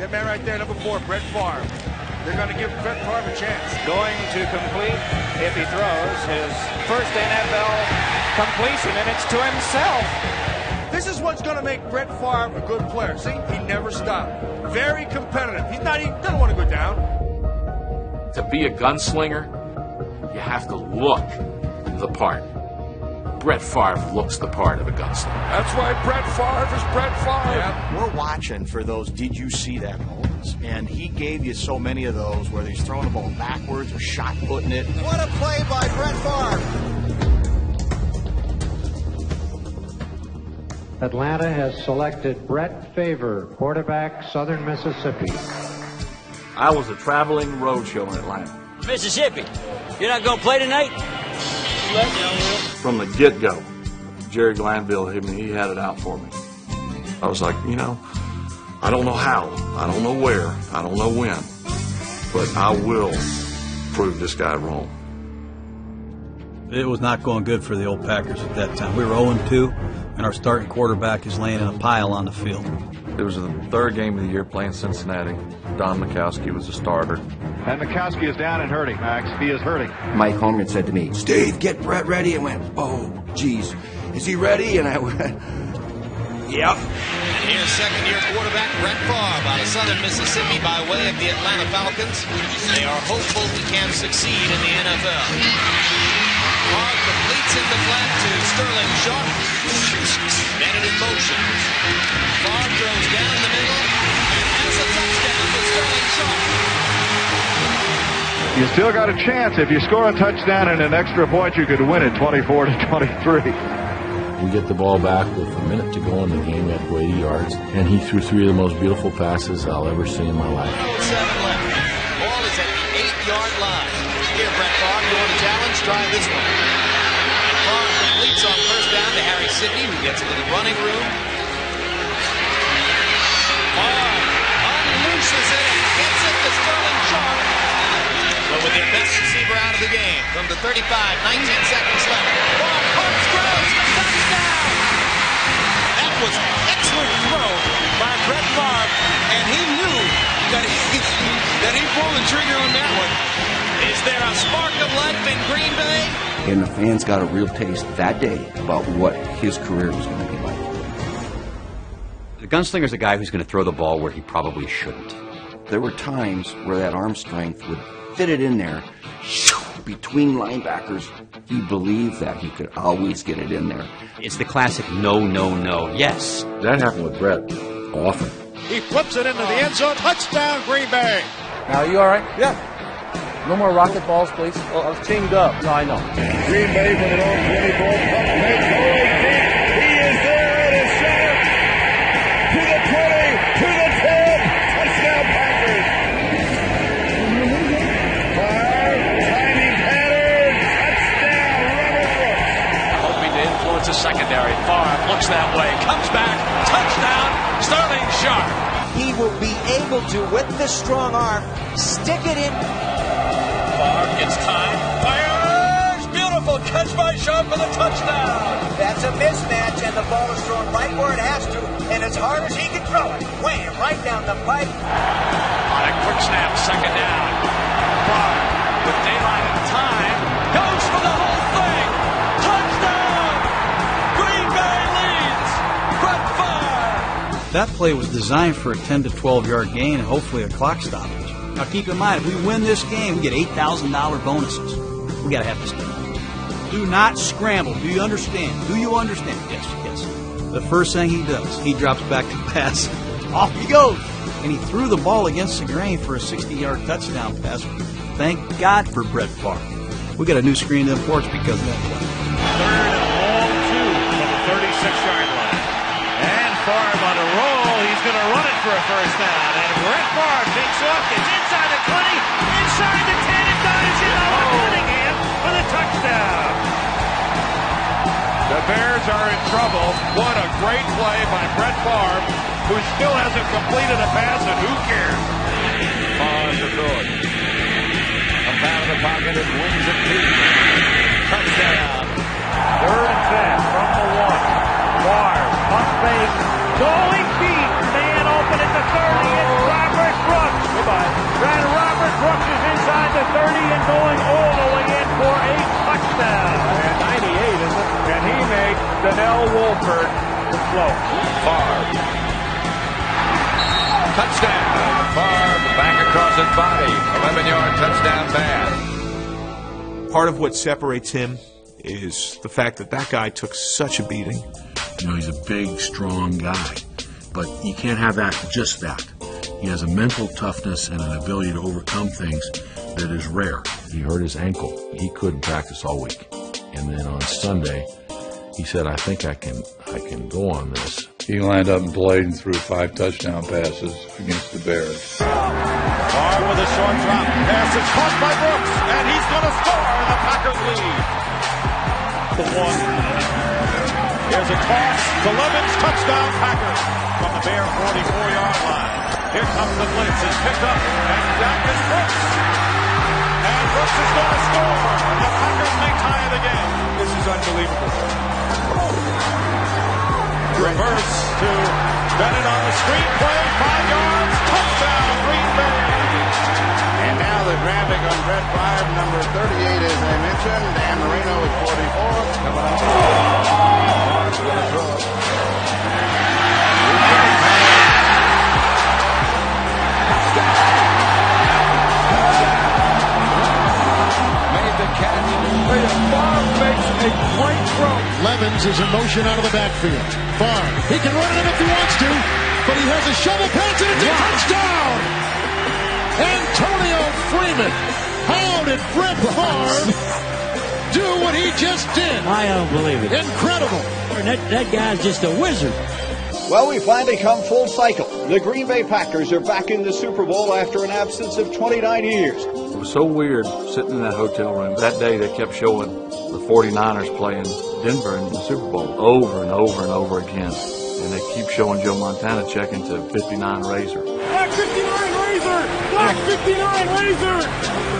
That man right there, number 4, Brett Favre. They're going to give Brett Favre a chance. Going to complete, if he throws, his first NFL completion, and it's to himself. This is what's going to make Brett Favre a good player. See, he never stopped. Very competitive. He doesn't want to go down. To be a gunslinger, you have to look the part. Brett Favre looks the part of a gunslinger. That's why Brett Favre is Brett Favre. Yeah. We're watching for those did you see that moments. And he gave you so many of those where he's throwing the ball backwards or shot putting it. What a play by Brett Favre. Atlanta has selected Brett Favre, quarterback, Southern Mississippi. I was a traveling roadshow in Atlanta. Mississippi, you're not going to play tonight? From the get-go, Jerry Glanville, he had it out for me. I was like, I don't know how, I don't know where, I don't know when, but I will prove this guy wrong. It was not going good for the old Packers at that time. We were 0-2, and our starting quarterback is laying in a pile on the field. It was the third game of the year playing Cincinnati. Don Mikowski was the starter. And Mikowski is down and hurting, Max. He is hurting. Mike Holmgren said to me, "Steve, get Brett ready." I went, "Oh, geez, is he ready?" And I went, "Yep." Here's second-year quarterback Brett Favre out of Southern Mississippi by way of the Atlanta Falcons. They are hopeful he can succeed in the NFL. Favre completes in the flat to Sterling Sharp. Then it in motion. Favre throws down the middle and has a touchdown to Sterling Sharp. You still got a chance. If you score a touchdown and an extra point, you could win it 24-23. We get the ball back with a minute to go in the game. We had to go 80 yards. And he threw 3 of the most beautiful passes I'll ever see in my life. 7 left. Ball is at the 8-yard line. Here, Brett Favre, you want a challenge? Try this one. Favre completes on first down to Harry Sidney, who gets a little running room. Favre unlooses it and gets it to Sterling Sharp. But with their best receiver out of the game, from the 35, 19 seconds left. Ball pumps, throws, touchdown! That was an excellent throw by Brett Favre, and he knew that he pulled the trigger on that one. Is there a spark of life in Green Bay? And the fans got a real taste that day about what his career was going to be like. The gunslinger's a guy who's going to throw the ball where he probably shouldn't. There were times where that arm strength would fit it in there between linebackers. He believed that he could always get it in there. It's the classic no, no, no, yes. That happened with Brett often. He flips it into the end zone. Touchdown, Green Bay. Now, are you all right? Yeah. No more rocket balls, please. Well, I was chained up. No, I know. Green Bay from their own 24. Makes the way deep. He is there at his center. To the 20, to the 10. Touchdown, Packers. Timing pattern. Touchdown, Robert Brooks. Hoping to influence the secondary. Favre looks that way. Comes back. Touchdown, Sterling Sharp. He will be able to, with the strong arm, stick it in. Favre gets time. Fires! Beautiful catch by Sharp for the touchdown. That's a mismatch, and the ball is thrown right where it has to, and as hard as he can throw it. Wham! Right down the pipe. On a quick snap, second down. Favre, with daylight and time, goes for the whole thing. Touchdown! Green Bay leads. Brett Favre. That play was designed for a 10 to 12 yard gain and hopefully a clock stoppage. Now keep in mind, if we win this game, we get $8,000 bonuses. We got to have this game. Do not scramble. Do you understand? Do you understand? Yes, yes. The first thing he does, he drops back to pass. Off he goes. And he threw the ball against the grain for a 60-yard touchdown pass. Thank God for Brett Favre. We got a new screen in the porch because of that play. Third and long 2 from the 36-yard line. And Favre on a roll. He's going to run it for a first down. And Brett Favre takes off. It's inside the 20, inside the 10, and dives in on Cunningham for the touchdown. The Bears are in trouble. What a great play by Brett Favre, who still hasn't completed a pass, and who cares? Pause to throw it. Comes out of the pocket and wings it deep. Touchdown. 3rd and 10 from the 1. Favre, pump fake, going deep. Man open at the 30. It's Robert Wolford. Favre. Touchdown. Favre back across his body. 11-yard touchdown pass. Part of what separates him is the fact that that guy took such a beating. You know, he's a big, strong guy, but you can't have just that. He has a mental toughness and an ability to overcome things that is rare. He hurt his ankle. He couldn't practice all week. And then on Sunday, he said, I think I can go on this. He lined up and played and threw 5 touchdown passes against the Bears. Favre with a short drop. Pass is caught by Brooks, and he's going to score, and the Packers lead. Here's a toss to Levens, touchdown Packers from the Bear 44-yard line. Here comes the blitz, it's picked up, and back is Brooks. And Brooks is going to score. The Packers may tie it again. This is unbelievable. Reverse to Bennett on the screen play, 5 yards, touchdown, Green Bay. And now they're grabbing on Brett Favre, number 38, as I mentioned. Dan Marino is 44. Coming up. Favre's going to throw it. Made the catch. Favre makes a great throw. Levens is in motion out of the backfield. Favre, he can run it if he wants to, but he has a shovel pass and it's a touchdown! Antonio Freeman. How did Brett Favre do what he just did? I don't believe it. Incredible. That guy's just a wizard. Well, we finally come full cycle. The Green Bay Packers are back in the Super Bowl after an absence of 29 years. It was so weird sitting in that hotel room. That day they kept showing the 49ers playing Denver in the Super Bowl over and over and over again. And they keep showing Joe Montana checking to 59 Razor. Black 59 Razor! Black 59 Razor!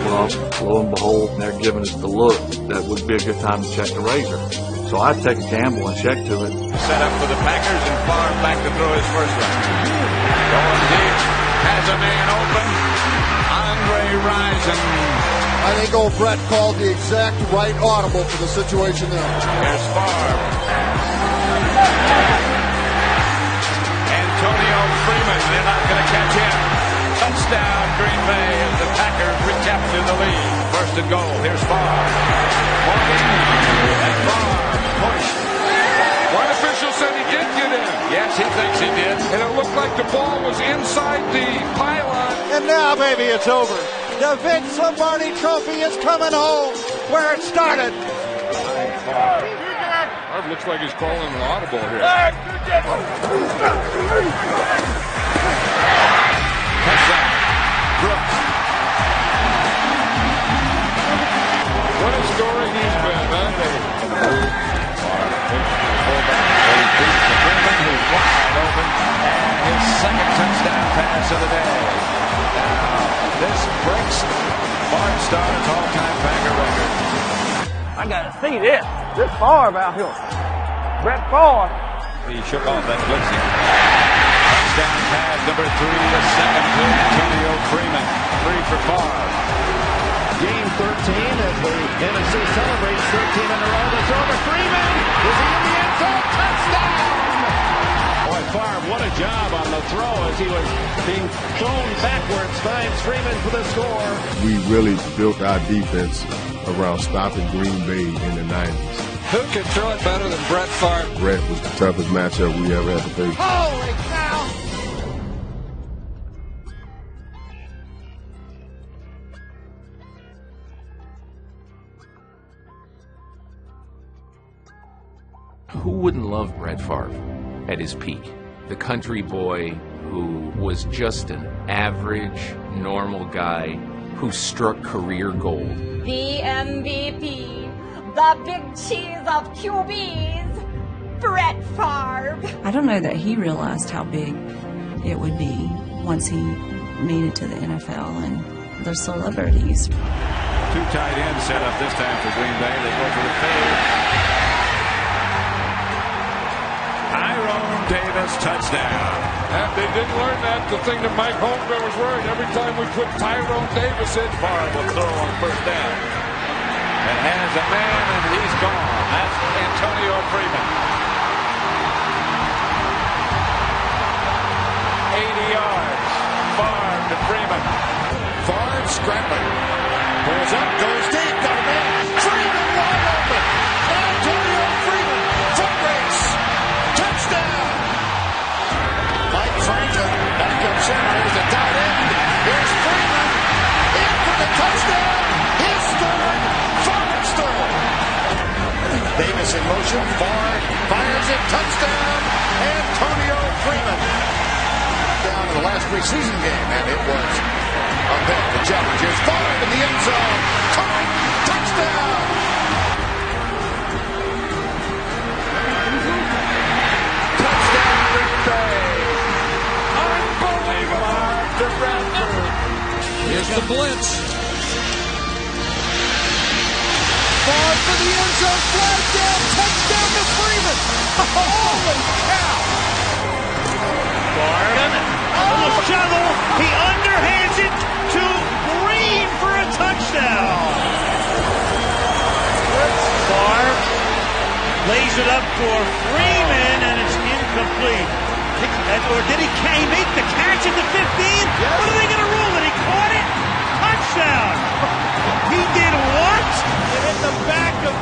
Well, lo and behold, they're giving us the look. That would be a good time to check the Razor. So I'd take a gamble and check to it. Set up for the Packers, and Favre back to throw his first one. Going deep, has a man open. Andre Rison. I think old Brett called the exact right audible for the situation there. There's Favre. Antonio Freeman, they're not going to catch him. Touchdown, Green Bay, as the Packers recapture the lead. First and goal, here's Favre. Walking, and Favre pushed. One official said he did get in. Yes, he thinks he did. And it looked like the ball was inside the pylon. And now, baby, it's over. The Vince Lombardi Trophy is coming home where it started. It looks like he's calling an audible here. Touchdown, Brooks. What a story he's been, huh? Who's wide open, and his second touchdown pass of the day. Now, this breaks Bart Starr's all-time Packer record. I gotta see this. This Favre out here. Brett Favre. He shook off that blitzing. Touchdown pass number 3, the second to Antonio Freeman. 3 for Favre. Game 13 as the NFC celebrates 13 in a row. The throw to Freeman. Is he in the end zone? Touchdown! Boy, Favre, what a job on the throw as he was being thrown backwards. Finds Freeman for the score. We really built our defense around stopping Green Bay in the 90s. Who can throw it better than Brett Favre? Brett was the toughest matchup we ever had to face. Holy cow! Who wouldn't love Brett Favre at his peak? The country boy who was just an average, normal guy who struck career gold. The MVP, the big cheese of QBs, Brett Favre. I don't know that he realized how big it would be once he made it to the NFL and the celebrities. 2 tight ends set up this time for Green Bay. They go for the fade. Tyrone Davis touchdown. And they didn't learn that. The thing that Mike Holmgren was worried. Every time we put Tyrone Davis in, Favre will throw on first down. And has a man, and he's gone. That's Antonio Freeman. 80 yards. Favre to Freeman. Favre scrambling. Pulls up, goes deep, got a man. Freeman wide open. Antonio Freeman, foot race. Touchdown. Mike Franklin, back up center. Here's the tight end. Here's Freeman. In for the touchdown. His third. Favre's third. Davis in motion. Favre fires it. Touchdown. Antonio Freeman. Down in the last preseason game, and it was a pick. The challenge is Favre in the end zone. Caught. Touchdown. Touchdown, Green Bay. Unbelievable. To Bradford. Here's the blitz. Favre for the end zone. Flag down. Touchdown to Freeman. Holy cow. Favre, a little shovel. He underhands it to Green for a touchdown. Favre lays it up for Freeman, and it's incomplete. Or did he make the catch at the 15? Yes. What are they going to rule? That he caught it? Touchdown. He did what? It hit the back of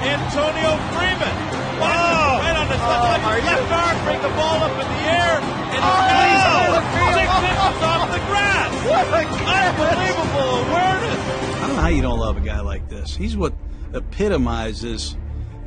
Antonio Freeman. Right on the left arm, bring the ball up in the air, and it's 6 inches off the grass. What unbelievable awareness. I don't know how you don't love a guy like this. He's what epitomizes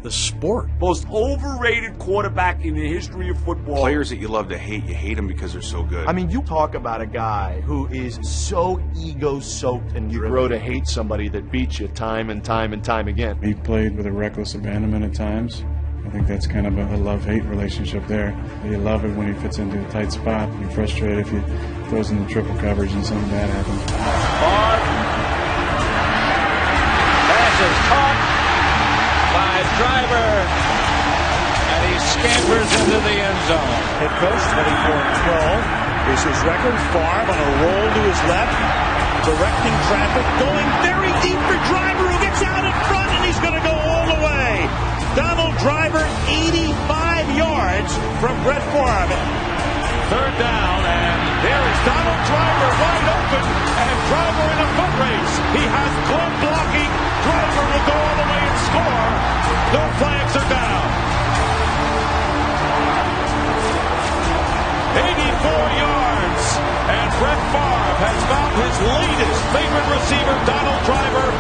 the sport. Most overrated quarterback in the history of football. Players that you love to hate, you hate them because they're so good. I mean, you talk about a guy who is so ego-soaked and you grow to hate somebody that beats you time and time and time again. He played with a reckless abandonment at times. I think that's kind of a love-hate relationship there. You love it when he fits into a tight spot. You're frustrated if he throws in the triple coverage and something bad happens. Pass is caught by Driver, and he scampers into the end zone. Head coach, 24-12 is his record. Favre on a roll to his left, directing traffic, going very deep for Driver, who gets out in front, and he's going to go all the way. Donald Driver, 85 yards from Brett Favre. Third down, and there is Donald Driver wide open, and Driver in a foot race. He has glove blocking. Driver will go all the way and score. No flags are down. 84 yards, and Brett Favre has found his latest favorite receiver, Donald Driver.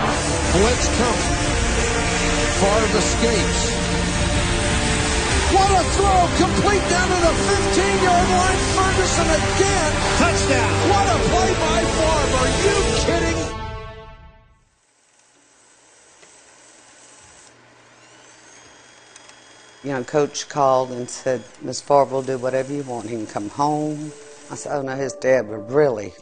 Blitz coming. Favre escapes. What a throw! Complete down to the 15-yard line. Ferguson again. Touchdown. What a play by Favre. Are you kidding? You know, Coach called and said, Miss Favre will do whatever you want. He can come home. I said, oh, no, his dad would really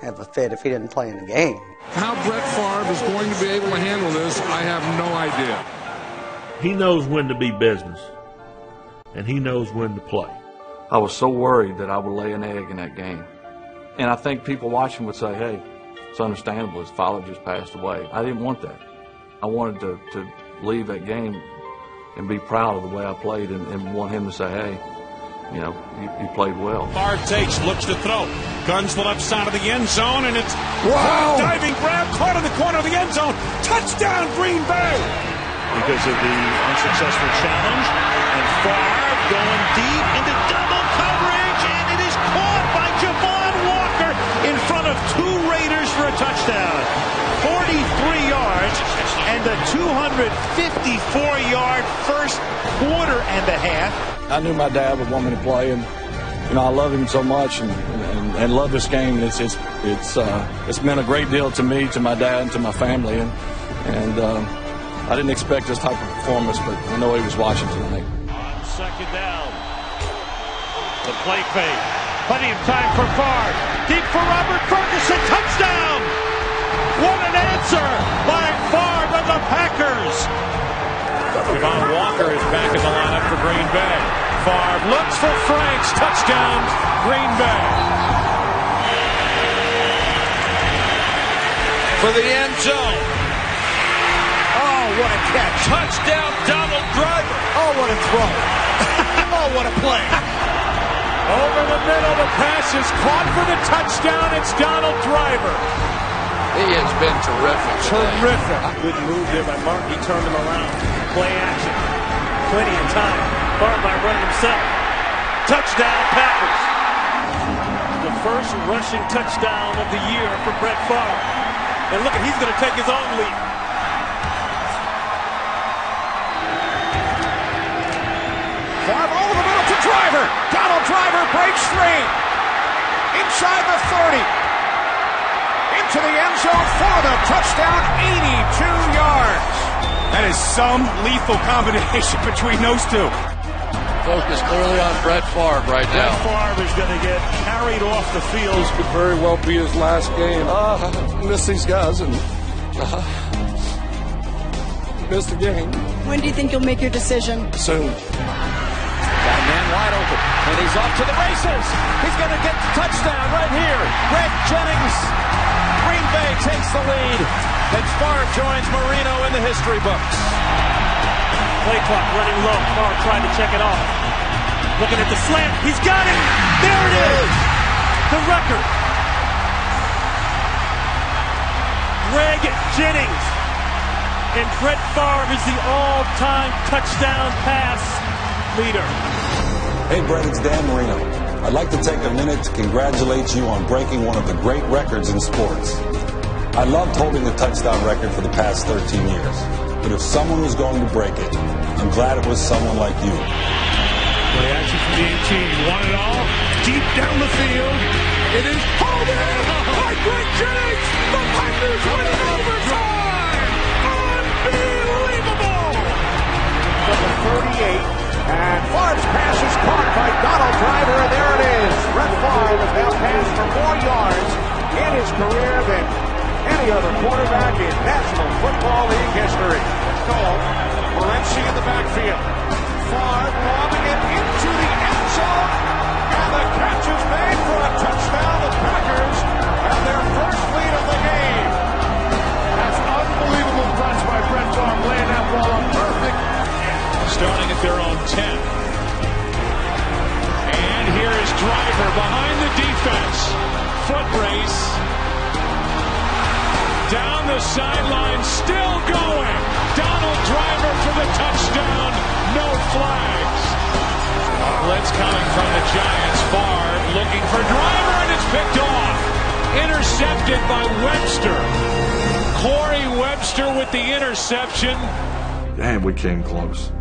have a fit if he didn't play in the game. How Brett Favre is going to be able to handle this, I have no idea. He knows when to be business, and he knows when to play. I was so worried that I would lay an egg in that game. And I think people watching would say, hey, it's understandable. His father just passed away. I didn't want that. I wanted to leave that game and be proud of the way I played and want him to say, hey, you know, you played well. Favre takes, looks to throw. Guns the left side of the end zone, and it's wow. Diving grab, caught in the corner of the end zone. Touchdown, Green Bay! Because of the unsuccessful challenge, and Favre going deep into double coverage, and it is caught by Javon Walker in front of two Raiders for a touchdown. 43 yards and a 254-yard first quarter and a half. I knew my dad would want me to play, and you know I love him so much, and love this game. It's meant a great deal to me, to my dad, and to my family, and I didn't expect this type of performance, but I know he was watching tonight. On second down, the play fake, plenty of time for Favre, deep for Robert Ferguson, touchdown! What an answer by Favre and the Packers! Javon Walker is back in the lineup for Green Bay. Favre looks for Franks. Touchdown, Green Bay. For the end zone. Oh, what a catch. Touchdown, Donald Driver. Oh, what a throw. Oh, what a play. Over the middle, the pass is caught for the touchdown. It's Donald Driver. He has been terrific. Terrific. Good move there by Martin. He turned him around. Play action. Plenty of time. Favre might run it himself. Touchdown, Packers. The first rushing touchdown of the year for Brett Favre. And look, he's going to take his own lead. Favre over the middle to Driver. Donald Driver breaks free. Inside the 30. Into the end zone for the touchdown, 82 yards. That is some lethal combination between those two. Focus clearly on Brett Favre right now. Brett Favre is going to get carried off the field. This could very well be his last game. Miss these guys and miss the game. When do you think you'll make your decision? Soon. Got a man wide open, and he's off to the races. He's going to get the touchdown right here. Greg Jennings. Green Bay takes the lead, and Favre joins Marino in the history books. Play clock running low. Favre tried to check it off. Looking at the slant. He's got it. There it is. The record. Greg Jennings. And Brett Favre is the all-time touchdown pass leader. Hey, Brett, it's Dan Marino. I'd like to take a minute to congratulate you on breaking one of the great records in sports. I loved holding the touchdown record for the past 13 years. But if someone was going to break it, I'm glad it was someone like you. Play action from the 18. Won it all. Deep down the field. It is pulled in by Greg Jennings. The Packers win in overtime. Unbelievable. Number 38. And Favre's pass is caught by Donald Driver, and there it is. Brett Favre has now passed for more yards in his career than any other quarterback in National Football League history. Goal. Morency in the backfield. Favre lobbing it into the end zone, and the catch is made for a touchdown. The Packers have their first lead of the game. That's unbelievable runs by Brett Favre, laying that ball up perfect. Starting at their own 10. And here is Driver behind the defense. Foot race. Down the sideline, still going. Donald Driver for the touchdown. No flags. Blitz coming from the Giants. Favre looking for Driver, and it's picked off. Intercepted by Webster. Corey Webster with the interception. And we came close.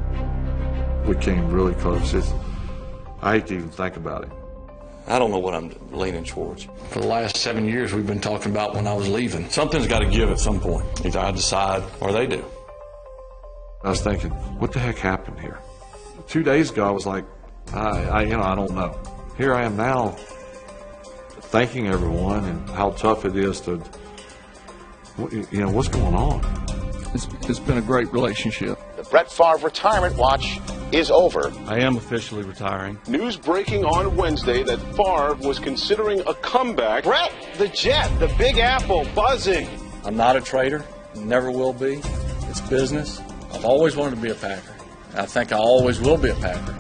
We came really close. I hate to even think about it. I don't know what I'm leaning towards. For the last 7 years, we've been talking about when I was leaving. Something's got to give at some point. Either I decide or they do. I was thinking, what the heck happened here? 2 days ago, I was like, I don't know. Here I am now, thanking everyone and how tough it is to, what's going on? It's been a great relationship. The Brett Favre retirement watch is over. I am officially retiring. News breaking on Wednesday that Favre was considering a comeback. Brett, the Jet, the Big Apple, buzzing. I'm not a trader, never will be. It's business. I've always wanted to be a Packer. I think I always will be a Packer.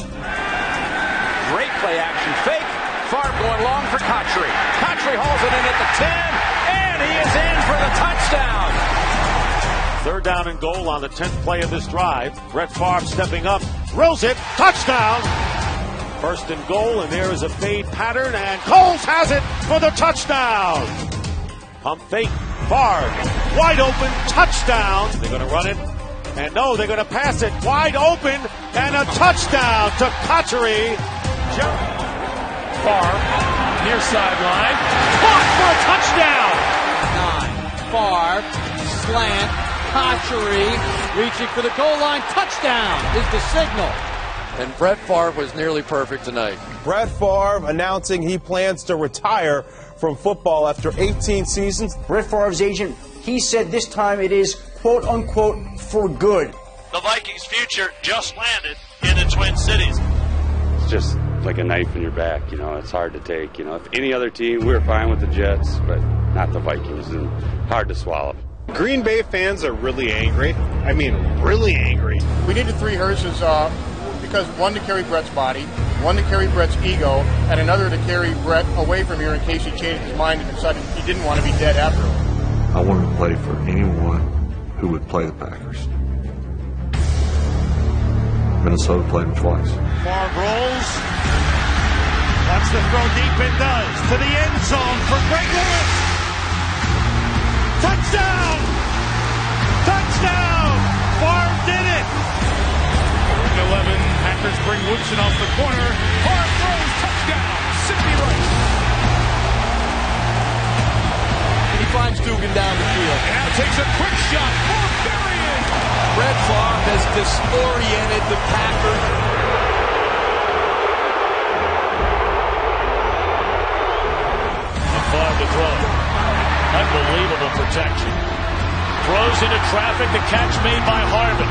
Great play action fake. Favre going long for Cotchery. Cotchery hauls it in at the 10, and he is in for the touchdown. Third down and goal on the 10th play of this drive. Brett Favre stepping up, throws it, touchdown. First and goal, and there is a fade pattern, and Coles has it for the touchdown. Pump fake, Favre, wide open, touchdown. They're going to run it, and no, they're going to pass it, wide open, and a touchdown to Cotchery. Favre, near sideline, caught for a touchdown. 9, Favre, slant. Cotchery reaching for the goal line. Touchdown is the signal. And Brett Favre was nearly perfect tonight. Brett Favre announcing he plans to retire from football after 18 seasons. Brett Favre's agent, he said this time it is, quote unquote, for good. The Vikings' future just landed in the Twin Cities. It's just like a knife in your back, it's hard to take. If any other team, we were fine with the Jets, but not the Vikings, and hard to swallow. Green Bay fans are really angry. I mean, really angry. We needed 3 hearses because one, to carry Brett's body, one, to carry Brett's ego, and another to carry Brett away from here in case he changed his mind and decided he didn't want to be dead after all. I wanted to play for anyone who would play the Packers. Minnesota played them twice. Favre rolls. Wants to throw deep and does. To the end zone for Greg Lewis. Touchdown! Touchdown! Favre did it! 11, Packers bring Woodson off the corner. Favre throws, touchdown, Sidney Rice. He finds Dugan down the field. And now takes a quick shot. Barbarian! Brett Favre has disoriented the Packers. And Favre to throw. Unbelievable protection. Throws into traffic, the catch made by Harvin.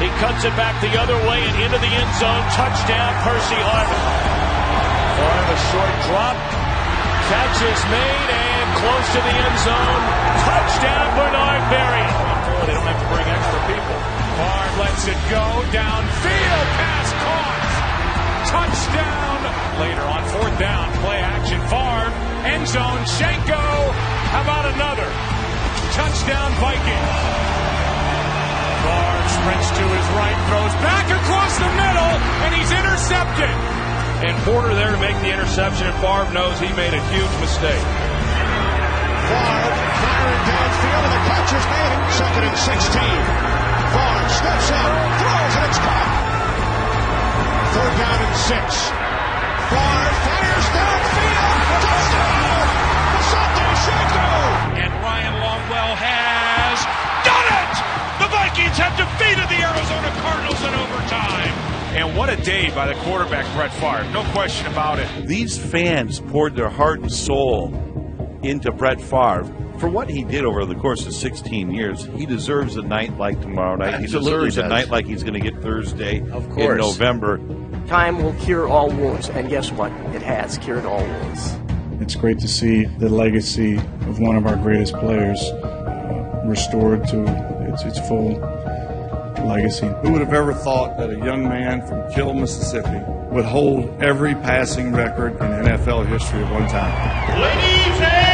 He cuts it back the other way and into the end zone. Touchdown, Percy Harvin. Favre a short drop. Catch is made and close to the end zone. Touchdown, Bernard Berrian. They don't have to bring extra people. Favre lets it go downfield. Pass caught. Touchdown. Later on fourth down, play action. Favre, end zone. Schenko. How about another? Touchdown, Vikings. Favre sprints to his right, throws back across the middle, and he's intercepted. And Porter there to make the interception, and Favre knows he made a huge mistake. Favre firing downfield, and the catch is made. Second and 16. Favre steps up, throws, and it's caught. Third down and 6. Favre fires downfield. Touchdown! Asante Schenko! And Ryan Longwell has done it! The Vikings have defeated the Arizona Cardinals in overtime. And what a day by the quarterback, Brett Favre. No question about it. These fans poured their heart and soul into Brett Favre. For what he did over the course of 16 years, he deserves a night like tomorrow night. Absolutely he deserves does. a night like he's going to get Thursday Of in course. November. Time will cure all wounds, and guess what? It has cured all wounds. It's great to see the legacy of one of our greatest players restored to its full legacy. Who would have ever thought that a young man from Kill, Mississippi would hold every passing record in NFL history at one time? Ladies and